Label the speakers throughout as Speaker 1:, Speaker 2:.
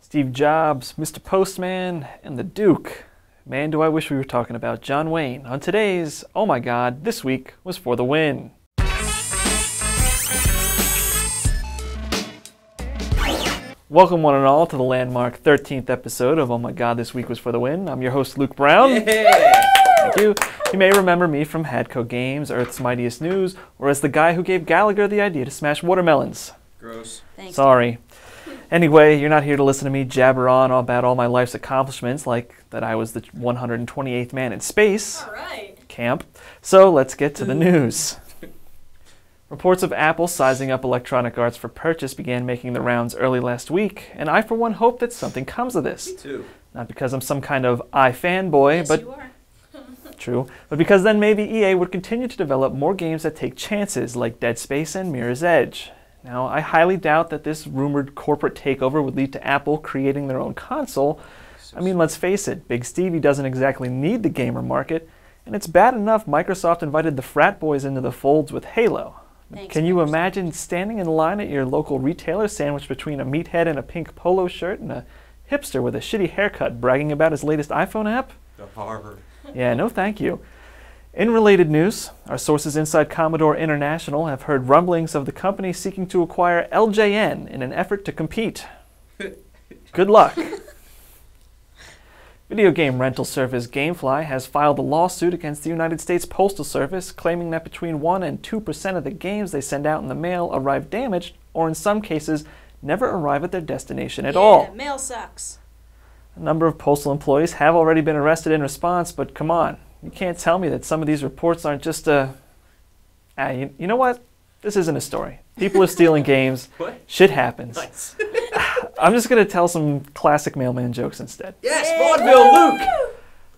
Speaker 1: Steve Jobs, Mr. Postman, and the Duke. Man, do I wish we were talking about John Wayne on today's Oh My God, This Week Was For the Win. Welcome one and all to the landmark 13th episode of Oh My God, This Week Was For the Win. I'm your host, Luke Brown.
Speaker 2: Yeah.
Speaker 1: Thank you. You may remember me from Hadco Games, Earth's Mightiest News, or as the guy who gave Gallagher the idea to smash watermelons.
Speaker 2: Gross.
Speaker 3: Thanks.
Speaker 1: Sorry. Anyway, you're not here to listen to me jabber on about all my life's accomplishments, like that I was the 128th man in space.
Speaker 3: All right.
Speaker 1: Camp. So let's get to the news. Reports of Apple sizing up Electronic Arts for purchase began making the rounds early last week, and I for one hope that something comes of this.
Speaker 2: Me too.
Speaker 1: Not because I'm some kind of fanboy,
Speaker 3: Yes,
Speaker 1: but
Speaker 3: you are.
Speaker 1: true, but because then maybe EA would continue to develop more games that take chances like Dead Space and Mirror's Edge. Now, I highly doubt that this rumored corporate takeover would lead to Apple creating their own console. I mean, let's face it, Big Stevie doesn't exactly need the gamer market, and it's bad enough Microsoft invited the frat boys into the folds with Halo.
Speaker 3: Thanks,
Speaker 1: Can you
Speaker 3: Microsoft.
Speaker 1: imagine standing in line at your local retailer sandwiched between a meathead in a pink polo shirt and a hipster with a shitty haircut bragging about his latest iPhone app?
Speaker 2: The Harvard.
Speaker 1: Yeah, no thank you. In related news, our sources inside Commodore International have heard rumblings of the company seeking to acquire LJN in an effort to compete. Good luck. Video game rental service GameFly has filed a lawsuit against the United States Postal Service, claiming that between 1% and 2% of the games they send out in the mail arrive damaged, or in some cases, never arrive at their destination at all.
Speaker 3: Mail sucks.
Speaker 1: A number of postal employees have already been arrested in response, but come on. You can't tell me that some of these reports aren't just you know what? This isn't a story. People are stealing games.
Speaker 2: What?
Speaker 1: Shit happens.
Speaker 2: Nice.
Speaker 1: I'm just going to tell some classic mailman jokes instead.
Speaker 2: Yes, vaudeville, Luke.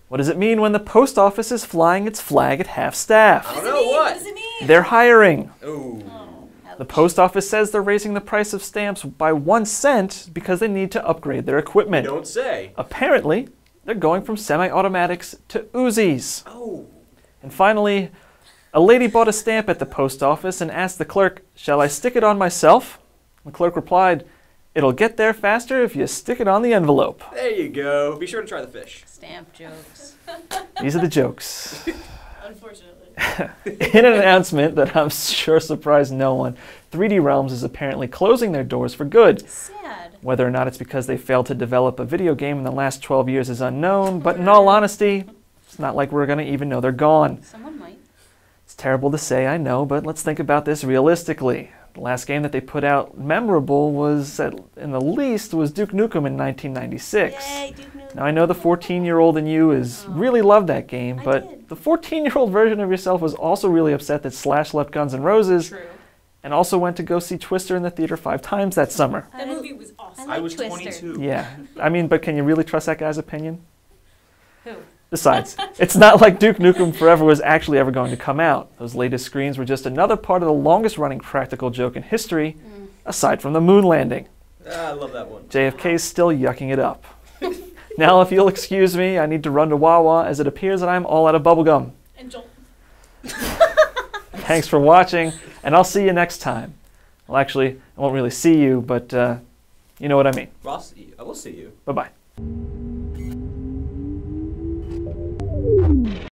Speaker 1: What does it mean when the post office is flying its flag at half-staff?
Speaker 2: I don't know what.
Speaker 3: does it mean?
Speaker 1: They're hiring.
Speaker 2: Ooh.
Speaker 1: The post office says they're raising the price of stamps by 1 cent because they need to upgrade their equipment.
Speaker 2: Don't say.
Speaker 1: Apparently, they're going from semi-automatics to Uzis.
Speaker 2: Oh.
Speaker 1: And finally, a lady bought a stamp at the post office and asked the clerk, "Shall I stick it on myself?" The clerk replied, "It'll get there faster if you stick it on the envelope."
Speaker 2: There you go. Be sure to try the fish.
Speaker 3: Stamp jokes.
Speaker 1: These are the jokes.
Speaker 3: Unfortunately.
Speaker 1: In an announcement that I'm sure surprised no one, 3D Realms is apparently closing their doors for good.
Speaker 3: Sad.
Speaker 1: Whether or not it's because they failed to develop a video game in the last 12 years is unknown, but in all honesty, it's not like we're going to even know they're gone.
Speaker 3: Someone might.
Speaker 1: It's terrible to say, I know, but let's think about this realistically. The last game that they put out memorable was, in the least, was Duke Nukem in 1996.
Speaker 3: Yay, Duke Nukem.
Speaker 1: Now I know the 14-year-old in you really loved that game,
Speaker 3: I
Speaker 1: but
Speaker 3: did.
Speaker 1: the 14-year-old version of yourself was also really upset that Slash left Guns N' Roses
Speaker 3: True.
Speaker 1: and also went to go see Twister in the theater 5 times that summer.
Speaker 4: That movie was awesome.
Speaker 3: I
Speaker 2: I
Speaker 3: like
Speaker 2: was
Speaker 3: Twister.
Speaker 2: 22.
Speaker 1: Yeah, I mean, but can you really trust that guy's opinion?
Speaker 3: Who?
Speaker 1: Besides, it's not like Duke Nukem Forever was actually ever going to come out. Those latest screens were just another part of the longest-running practical joke in history, aside from the moon landing.
Speaker 2: Ah, I love that one.
Speaker 1: JFK's still yucking it up. Now, if you'll excuse me, I need to run to Wawa as it appears that I'm all out of bubblegum.
Speaker 4: And Joel.
Speaker 1: Thanks for watching, and I'll see you next time. Well, actually, I won't really see you, but you know what I mean.
Speaker 2: Ross, I will see you.
Speaker 1: Bye-bye.